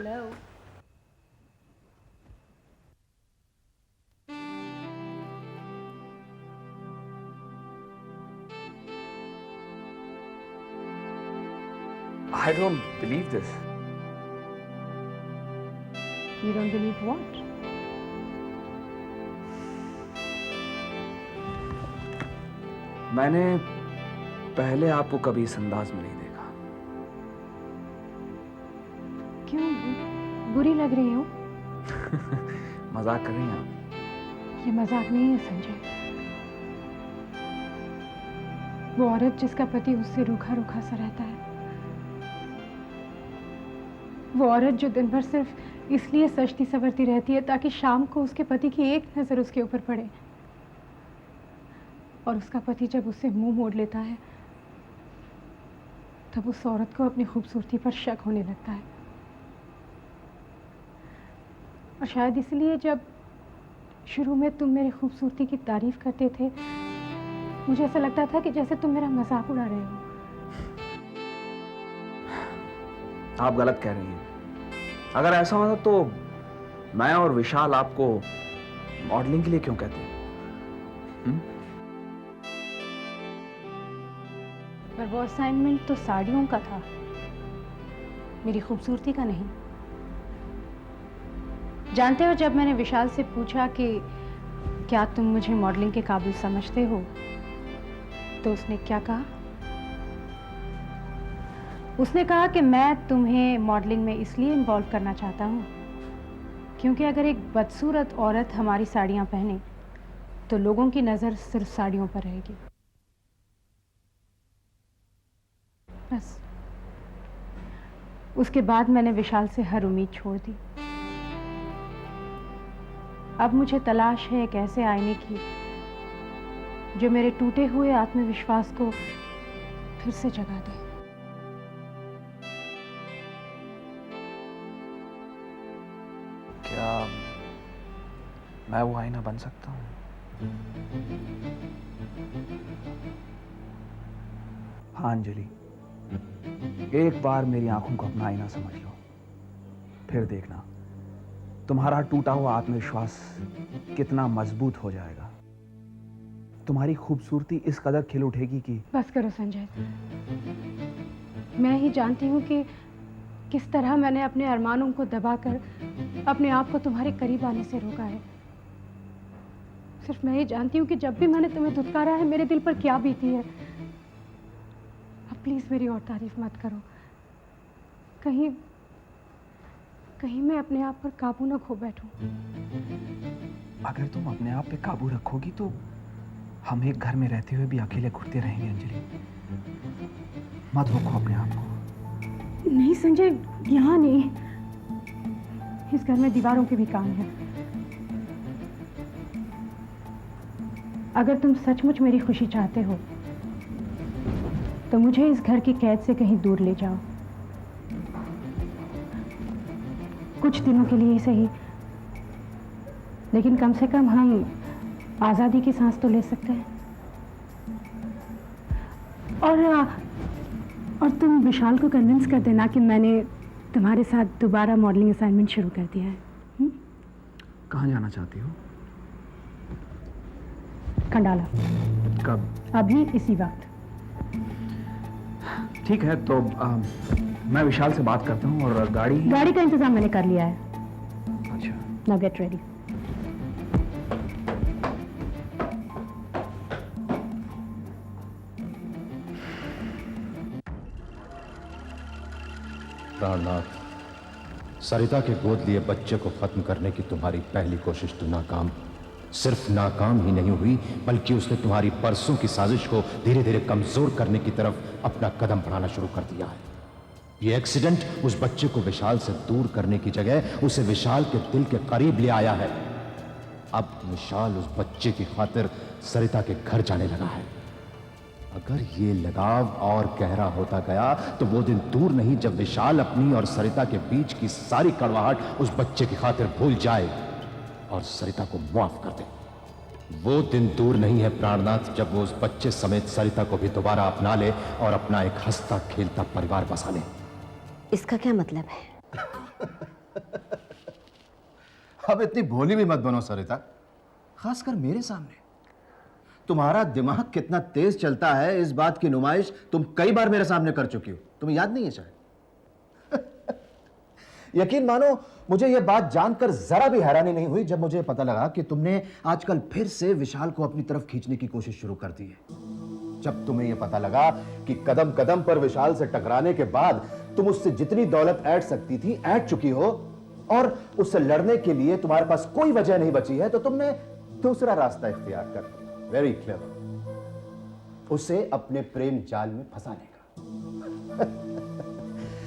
Hello. I don't believe this. You don't believe what? मैंने पहले आपको कभी इस अंदाज में नहीं देखा। क्यों? बुरी लग रही हूँ? मजाक कर रही हैं आप? ये मजाक नहीं है संजय। वो औरत जिसका पति उससे रूखा रूखा सा रहता है, वो औरत जो दिन भर सिर्फ इसलिए सजती संवरती रहती है ताकि शाम को उसके पति की एक नजर उसके ऊपर पड़े, और उसका पति जब उससे मुंह मोड़ लेता है तब उस औरत को अपनी खूबसूरती पर शक होने लगता है। और शायद इसलिए जब शुरू में तुम मेरी खूबसूरती की तारीफ करते थे, मुझे ऐसा लगता था कि जैसे तुम मेरा मजाक उड़ा रहे हो। आप गलत कह रही हैं। अगर ऐसा होता तो मैं और विशाल आपको मॉडलिंग के लिए क्यों कहते हैं? पर वो असाइनमेंट तो साड़ियों का था, मेरी खूबसूरती का नहीं। जानते हो, जब मैंने विशाल से पूछा कि क्या तुम मुझे मॉडलिंग के काबिल समझते हो, तो उसने क्या कहा? उसने कहा कि मैं तुम्हें मॉडलिंग में इसलिए इन्वॉल्व करना चाहता हूँ क्योंकि अगर एक बदसूरत औरत हमारी साड़ियाँ पहने तो लोगों की नज़र सिर्फ साड़ियों पर रहेगी। बस उसके बाद मैंने विशाल से हर उम्मीद छोड़ दी। अब मुझे तलाश है एक ऐसे आईने की जो मेरे टूटे हुए आत्मविश्वास को फिर से जगा दे। क्या मैं वो आईना बन सकता हूँ? हाँ अंजलि, एक बार मेरी आंखों को अपना आईना समझ लो, फिर देखना तुम्हारा टूटा हुआ आत्मविश्वास कितना मजबूत हो जाएगा। तुम्हारी खूबसूरती इस कदर खिल उठेगी कि बस करो संजय। मैं ही जानती हूँ कि किस तरह मैंने अपने अरमानों को दबाकर अपने आप को तुम्हारे करीब आने से रोका है। सिर्फ मैं ही जानती हूँ कि जब भी मैंने तुम्हें धुतकारा है मेरे दिल पर क्या बीती है। अब प्लीज मेरी और तारीफ मत करो, कहीं मैं अपने आप पर काबू न खो बैठूं। अगर तुम अपने आप पे काबू रखोगी तो हम एक घर में रहते हुए भी अकेले घुटते रहेंगे। अंजलि, मत रोको अपने आप को। नहीं संजय, यहाँ नहीं, इस घर में दीवारों के भी काम है। अगर तुम सचमुच मेरी खुशी चाहते हो तो मुझे इस घर की कैद से कहीं दूर ले जाओ, कुछ दिनों के लिए ही सही, लेकिन कम से कम हम आजादी की सांस तो ले सकते हैं। और तुम विशाल को कन्विंस कर देना कि मैंने तुम्हारे साथ दोबारा मॉडलिंग असाइनमेंट शुरू कर दिया है। कहाँ जाना चाहती हो? खंडाला। कब? अभी इसी वक्त। ठीक है, तो मैं विशाल से बात करता हूँ और गाड़ी का इंतजाम मैंने कर लिया है। अच्छा, नाउ गेट रेडी। प्राणनाथ, सरिता के गोद लिए बच्चे को खत्म करने की तुम्हारी पहली कोशिश तो नाकाम, सिर्फ नाकाम ही नहीं हुई बल्कि उसने तुम्हारी बरसों की साजिश को धीरे धीरे कमजोर करने की तरफ अपना कदम बढ़ाना शुरू कर दिया है। यह एक्सीडेंट उस बच्चे को विशाल से दूर करने की जगह उसे विशाल के दिल के करीब ले आया है। अब विशाल उस बच्चे की खातिर सरिता के घर जाने लगा है। अगर ये लगाव और गहरा होता गया तो वो दिन दूर नहीं जब विशाल अपनी और सरिता के बीच की सारी कड़वाहट उस बच्चे की खातिर भूल जाए और सरिता को माफ कर दे। वो दिन दूर नहीं है प्राणनाथ जब वो उस बच्चे समेत सरिता को भी दोबारा अपना ले और अपना एक हंसता खेलता परिवार बसा ले। इसका क्या मतलब है? अब इतनी भोली भी मत बनो सरिता, खासकर मेरे सामने। तुम्हारा दिमाग कितना तेज चलता है इस बात की नुमाइश तुम कई बार मेरे सामने कर चुकी हो, तुम्हें याद नहीं है शायद? यकीन मानो मुझे यह बात जानकर जरा भी हैरानी नहीं हुई जब मुझे पता लगा कि तुमने आजकल फिर से विशाल को अपनी तरफ खींचने की कोशिश शुरू कर दी है। जब तुम्हें यह पता लगा कि कदम कदम पर विशाल से टकराने के बाद तुम उससे जितनी दौलत ऐंठ सकती थी ऐंठ चुकी हो और उससे लड़ने के लिए तुम्हारे पास कोई वजह नहीं बची है, तो तुमने दूसरा रास्ता इख्तियार कर लिया। वेरी क्लेवर, उसे अपने प्रेम जाल में फंसाने का।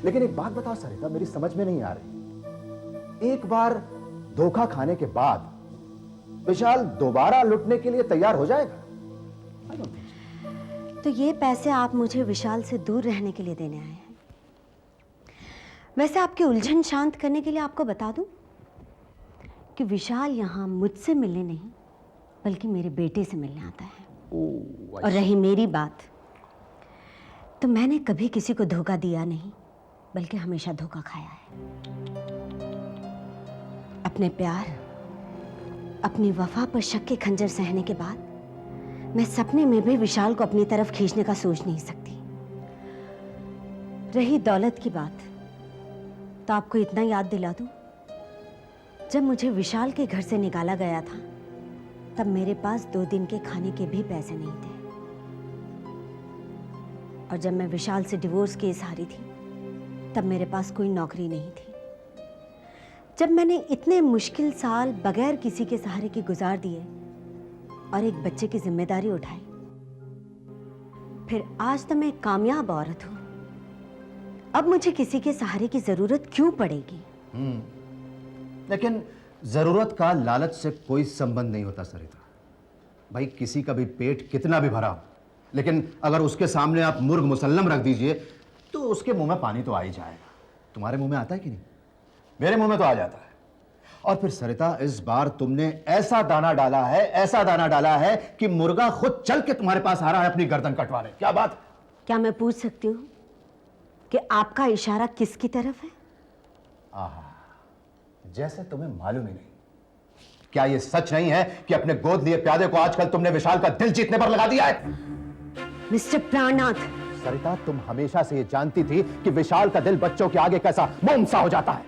लेकिन एक बात बताओ सरिता, मेरी समझ में नहीं आ रही। एक बार धोखा खाने के बाद विशाल दोबारा लुटने के लिए तैयार हो जाएगा? तो ये पैसे आप मुझे विशाल से दूर रहने के लिए देने आए हैं। वैसे आपकी उलझन शांत करने के लिए आपको बता दूं कि विशाल यहाँ मुझसे मिलने नहीं बल्कि मेरे बेटे से मिलने आता है। और रही मेरी बात, तो मैंने कभी किसी को धोखा दिया नहीं बल्कि हमेशा धोखा खाया है। अपने प्यार, अपनी वफा पर शक के खंजर सहने के बाद मैं सपने में भी विशाल को अपनी तरफ खींचने का सोच नहीं सकती। रही दौलत की बात, तो आपको इतना याद दिला दूं, जब मुझे विशाल के घर से निकाला गया था तब मेरे पास 2 दिन के खाने के भी पैसे नहीं थे। और जब मैं विशाल से डिवोर्स केस हारी थी तब मेरे पास कोई नौकरी नहीं थी। जब मैंने इतने मुश्किल साल बगैर किसी के सहारे के गुजार दिए और एक बच्चे की जिम्मेदारी उठाई, फिर आज तो मैं कामयाब औरत हूं। अब मुझे किसी के सहारे की जरूरत क्यों पड़ेगी? लेकिन जरूरत का लालच से कोई संबंध नहीं होता सरिता। भाई किसी का भी पेट कितना भी भरा हो, लेकिन अगर उसके सामने आप मुर्ग मुसल्लम रख दीजिए तो उसके मुंह में पानी तो आ ही जाएगा। तुम्हारे मुंह में आता है कि नहीं? मेरे मुंह में तो आ जाता है। और फिर सरिता, इस बार तुमने ऐसा दाना डाला है, ऐसा दाना डाला है कि मुर्गा खुद चल के तुम्हारे पास आ रहा है अपनी गर्दन कटवाने। क्या बात? क्या मैं पूछ सकती हूँ कि आपका इशारा किसकी तरफ है? आहा, जैसे तुम्हें मालूम ही नहीं। क्या यह सच नहीं है कि अपने गोद लिए प्यादे को आजकल तुमने विशाल का दिल जीतने पर लगा दिया है? मिस्टर प्राणनाथ, सरिता, तुम हमेशा से यह जानती थी कि विशाल का दिल बच्चों के आगे कैसा मोम सा हो जाता है।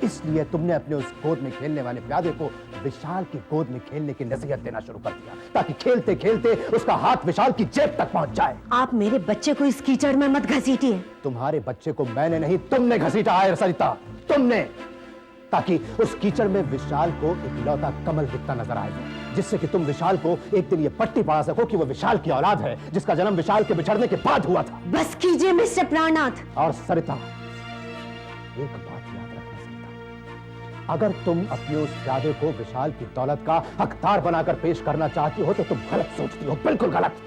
इसलिए तुमने अपने उस गोद में खेलने वाले प्यादे को विशाल की गोद में खेलने की नसीहत देना शुरू कर दिया, ताकि खेलते खेलते उसका हाथ विशाल की जेब तक पहुंच जाए। आप मेरे बच्चे को इस कीचड़ में मत घसीटिए। तुम्हारे बच्चे को मैंने नहीं, तुमने घसीटा है सरिता, तुमने, ताकि उस कीचड़ में विशाल को इकलौता कमल दिखता नजर आएगा, जिससे कि तुम विशाल को एक दिन ये पट्टी पड़ा सको कि वो विशाल की औलाद है, जिसका जन्म विशाल के बिछड़ने के बाद हुआ था। बस कीजिए मिस्टर प्राणनाथ। और सरिता, एक बात याद रखना सरिता, अगर तुम अपने उस प्यादे को विशाल की दौलत का हकदार बनाकर पेश करना चाहती हो तो तुम गलत सोचती हो, बिल्कुल गलत।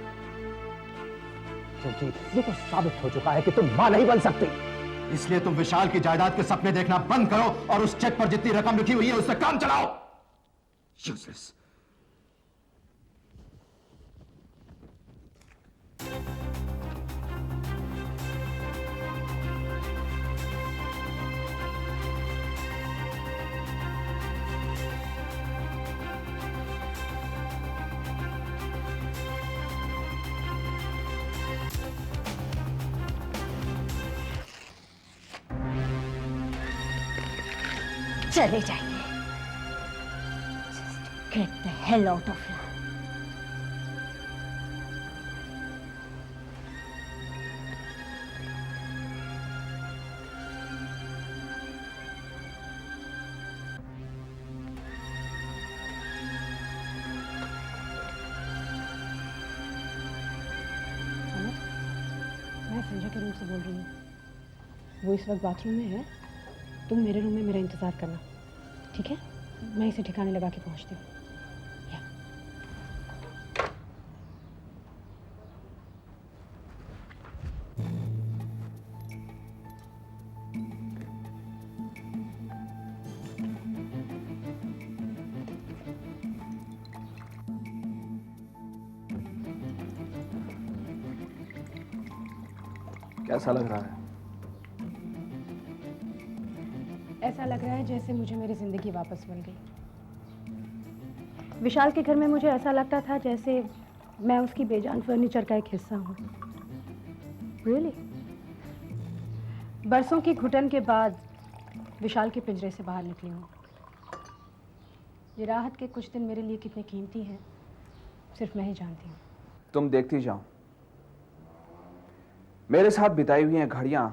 क्योंकि ये तो साबित हो चुका है कि तुम मां नहीं बन सकती। इसलिए तुम विशाल की जायदाद के सपने देखना बंद करो और उस चेक पर जितनी रकम लिखी हुई है उससे काम चलाओ। यूजलेस। चले जाइए। Just get the hell out of here. मैं संजय के रूम से बोल रही हूँ। वो इस वक्त बाथरूम में है। तुम मेरे रूम में मेरा इंतजार करना, ठीक है? मैं इसे ठिकाने लगा के पहुंचती हूँ। कैसा लग रहा है? ऐसा लग रहा है जैसे मुझे मेरी जिंदगी वापस मिल गई। विशाल के घर में मुझे ऐसा लगता था जैसे मैं उसकी बेजान फर्नीचर का एक हिस्सा हूँ। रियली बरसों की घुटन के बाद विशाल के पिंजरे से बाहर निकली हूँ। ये राहत के कुछ दिन मेरे लिए कितने कीमती हैं सिर्फ मैं ही जानती हूँ। तुम देखती जाओ, मेरे साथ बिताई हुई हैं घड़ियां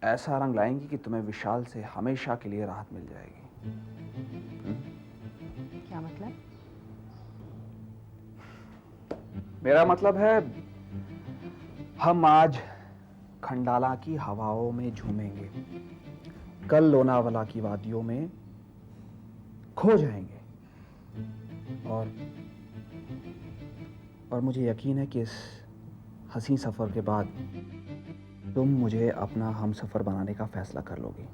ऐसा रंग लाएंगी कि तुम्हें विशाल से हमेशा के लिए राहत मिल जाएगी। क्या मतलब? मेरा मतलब है हम आज खंडाला की हवाओं में झूमेंगे, कल लोनावाला की वादियों में खो जाएंगे और मुझे यकीन है कि इस हसीन सफर के बाद तुम मुझे अपना हमसफर बनाने का फैसला कर लोगी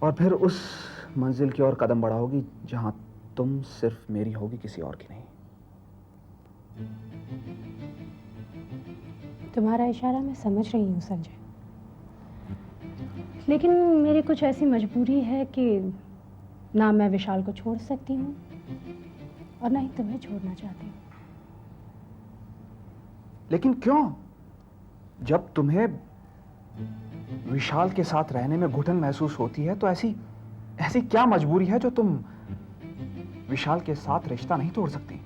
और फिर उस मंजिल की ओर कदम बढ़ाओगी जहां तुम सिर्फ मेरी होगी, किसी और की नहीं। तुम्हारा इशारा मैं समझ रही हूँ संजय, लेकिन मेरी कुछ ऐसी मजबूरी है कि ना मैं विशाल को छोड़ सकती हूँ और ना ही तुम्हें छोड़ना चाहती हूँ। लेकिन क्यों? जब तुम्हें विशाल के साथ रहने में घुटन महसूस होती है तो ऐसी क्या मजबूरी है जो तुम विशाल के साथ रिश्ता नहीं तोड़ सकती?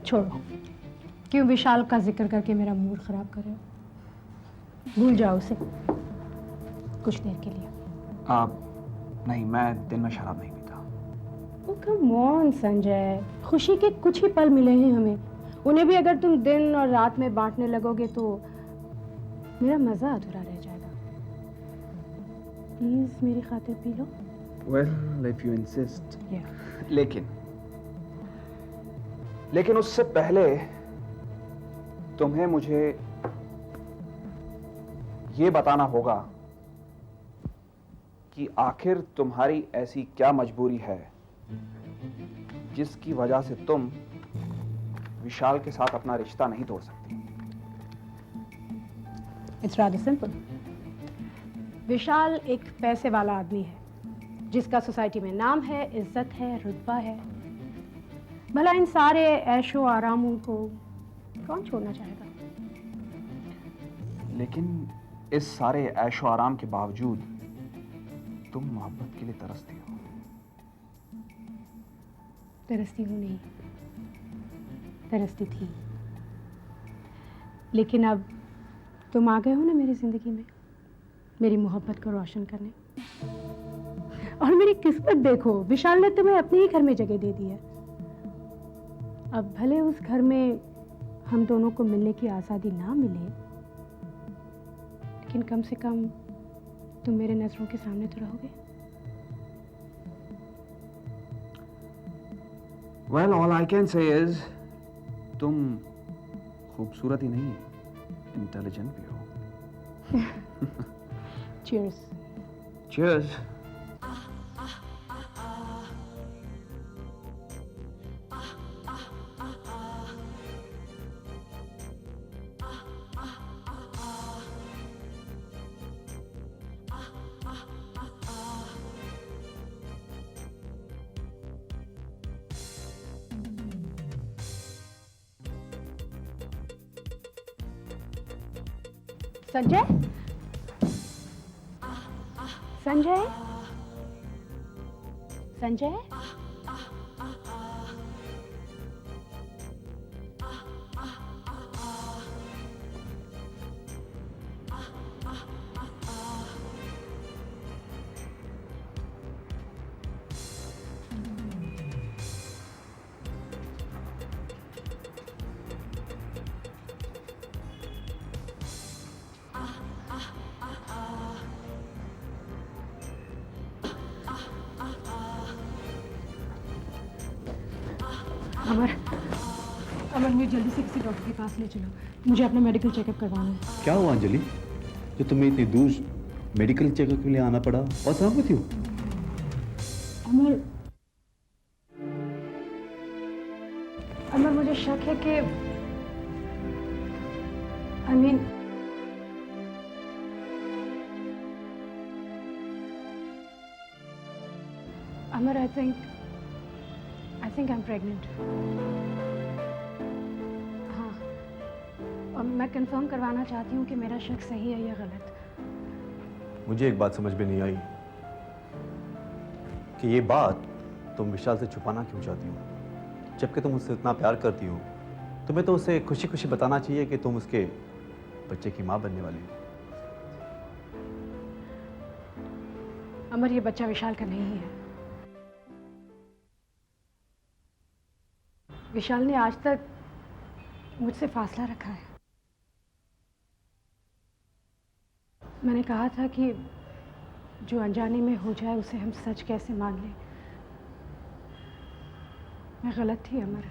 छोड़ो, क्यों विशाल का जिक्र करके मेरा मूड खराब कर रहे हो? भूल जाओ उसे कुछ देर के लिए। नहीं, मैं दिन में शराब नहीं पीता। कम ऑन संजय, खुशी के कुछ ही पल मिले हैं हमें, उन्हें भी अगर तुम दिन और रात में बांटने लगोगे तो मेरा मजा अधूरा रह जाएगा। प्लीज मेरी खातिर P low. Well, if you insist. Yeah. लेकिन उससे पहले तुम्हें मुझे ये बताना होगा कि आखिर तुम्हारी ऐसी क्या मजबूरी है जिसकी वजह से तुम विशाल के साथ अपना रिश्ता नहीं तोड़ सकती। It's rather simple. विशाल एक पैसे वाला आदमी है जिसका सोसाइटी में नाम है, इज्जत है, रुतबा है। भला इन सारे ऐशो आरामों को कौन छोड़ना चाहेगा? लेकिन इस सारे ऐशो आराम के बावजूद तुम मोहब्बत के लिए तरसती हो। तरसती हूँ नहीं, तरसती थी, लेकिन अब तुम आ गए हो ना मेरी जिंदगी में मेरी मोहब्बत को रोशन करने। और मेरी किस्मत देखो, विशाल ने तुम्हें अपने ही घर में जगह दे दी है। अब भले उस घर में हम दोनों को मिलने की आज़ादी ना मिले, लेकिन कम से कम तुम मेरे नजरों के सामने तो रहोगे। Well, all I can say is तुम खूबसूरत ही नहीं, इंटेलिजेंट भी हो। Cheers. Cheers. संजय, संजय, संजय, अमर, अमर मुझे जल्दी से किसी डॉक्टर के पास ले चलो, मुझे अपना मेडिकल चेकअप करवाना है। क्या हुआ अंजलि, जो तुम्हें इतनी दूर मेडिकल चेकअप के लिए आना पड़ा? और सब क्यों? अमर, अमर मुझे शक है कि Amar, I think I am pregnant. हाँ, और मैं कंफर्म करवाना चाहती हूँ कि मेरा शक सही है या गलत। मुझे एक बात समझ में नहीं आई कि ये बात तुम विशाल से छुपाना क्यों चाहती हो, जबकि तुम उससे इतना प्यार करती हो। तुम्हें तो उसे खुशी खुशी बताना चाहिए कि तुम उसके बच्चे की माँ बनने वाली हो। अमर, ये बच्चा विशाल का नहीं है। विशाल ने आज तक मुझसे फासला रखा है। मैंने कहा था कि जो अनजाने में हो जाए उसे हम सच कैसे मान लें। मैं गलत थी अमर।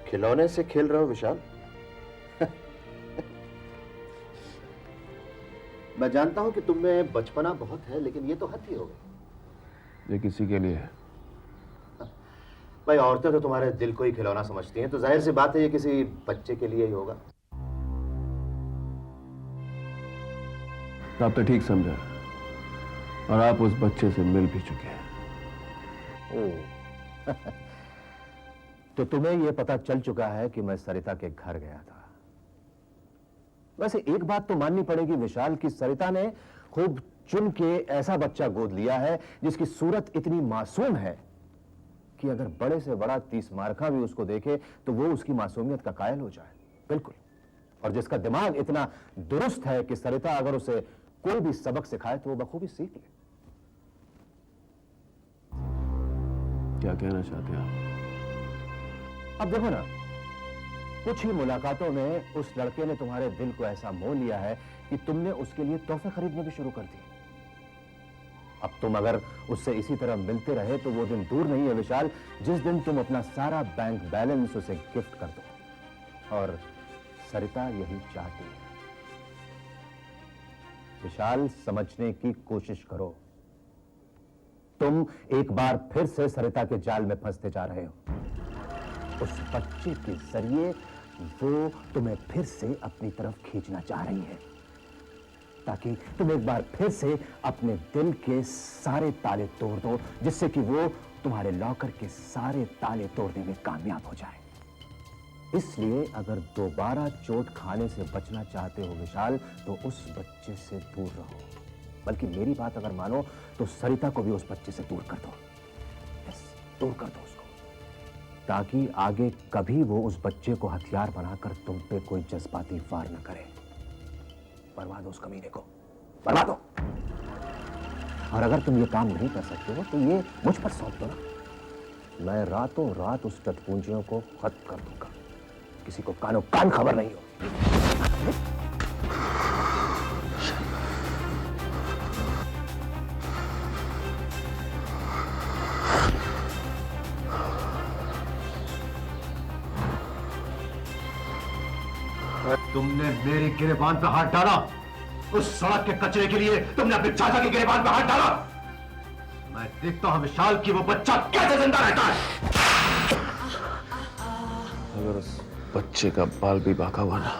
खिलौने से खेल रहे हो विशाल? मैं जानता हूं कि तुम में बचपना बहुत है, लेकिन ये तो हद ही हो गई। ये किसी के लिए है? भाई, औरतें तो तुम्हारे दिल को ही खिलौना समझती हैं, तो जाहिर सी बात है ये किसी बच्चे के लिए ही होगा। आप तो ठीक समझा, और आप उस बच्चे से मिल भी चुके हैं। ओह। तो तुम्हें यह पता चल चुका है कि मैं सरिता के घर गया था। वैसे एक बात तो माननी पड़ेगी विशाल, की सरिता ने खूब चुन के ऐसा बच्चा गोद लिया है जिसकी सूरत इतनी मासूम है कि अगर बड़े से बड़ा 30 मार्का भी उसको देखे तो वो उसकी मासूमियत का कायल हो जाए। बिल्कुल। और जिसका दिमाग इतना दुरुस्त है कि सरिता अगर उसे कोई भी सबक सिखाए तो वो बखूबी सीख ले। क्या कहना चाहते हैं आप? अब देखो ना, कुछ ही मुलाकातों में उस लड़के ने तुम्हारे दिल को ऐसा मोह लिया है कि तुमने उसके लिए तोहफे खरीदने भी शुरू कर दिए। अब तुम अगर उससे इसी तरह मिलते रहे तो वो दिन दूर नहीं है विशाल, जिस दिन तुम अपना सारा बैंक बैलेंस उसे गिफ्ट कर दो। और सरिता यही चाहती है। विशाल, समझने की कोशिश करो। तुम एक बार फिर से सरिता के जाल में फंसते जा रहे हो। उस बच्चे के जरिए वो तुम्हें फिर से अपनी तरफ खींचना चाह रही है, ताकि तुम एक बार फिर से अपने दिल के सारे ताले तोड़ दो, जिससे कि वो तुम्हारे लॉकर के सारे ताले तोड़ने में कामयाब हो जाए। इसलिए अगर दोबारा चोट खाने से बचना चाहते हो विशाल, तो उस बच्चे से दूर रहो। बल्कि मेरी बात अगर मानो तो सरिता को भी उस बच्चे से दूर कर दो। यस, दूर कर दो उसको, ताकि आगे कभी वो उस बच्चे को हथियार बनाकर तुम पे कोई जज्बाती वार न करे। बर्बाद दो उस कमीने को, बर्बाद दो। और अगर तुम ये काम नहीं कर सकते हो तो ये मुझ पर सौंप दो ना। मैं रातों रात उस टटपूंजियों को खत्म कर दूंगा, किसी को कानो कान खबर नहीं हो। तुमने मेरी गिरेबान पे हाथ डाला, उस सड़क के कचरे के लिए तुमने अपने चाचा के गिरेबान पे हाथ डाला। मैं देखता हूं विशाल कि वो बच्चा कैसे जिंदा रहता है। अगर उस बच्चे का बाल भी बाका हुआ ना,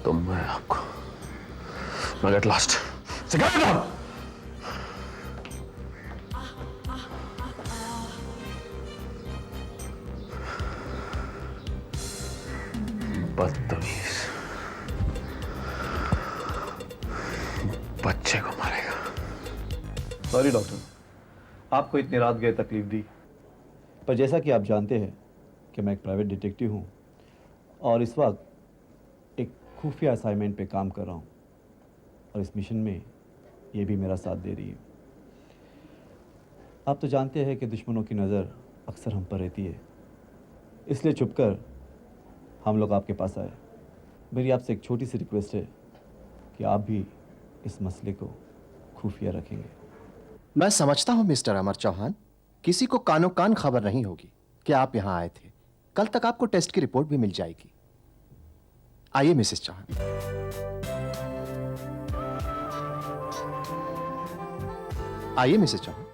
तो मैं आपको एट लास्ट सिखा। बदतमीज बच्चे को मारेगा। सॉरी डॉक्टर, आपको इतनी रात गए तकलीफ दी, पर जैसा कि आप जानते हैं कि मैं एक प्राइवेट डिटेक्टिव हूं और इस वक्त एक खुफिया असाइनमेंट पे काम कर रहा हूं, और इस मिशन में ये भी मेरा साथ दे रही है। आप तो जानते हैं कि दुश्मनों की नज़र अक्सर हम पर रहती है, इसलिए छुपकर हम लोग आपके पास आए। मेरी आपसे एक छोटी सी रिक्वेस्ट है कि आप भी इस मसले को खुफिया रखेंगे। मैं समझता हूं मिस्टर अमर चौहान, किसी को कानो कान खबर नहीं होगी कि आप यहां आए थे। कल तक आपको टेस्ट की रिपोर्ट भी मिल जाएगी। आइए मिसेस चौहान। आइए मिसेस चौहान।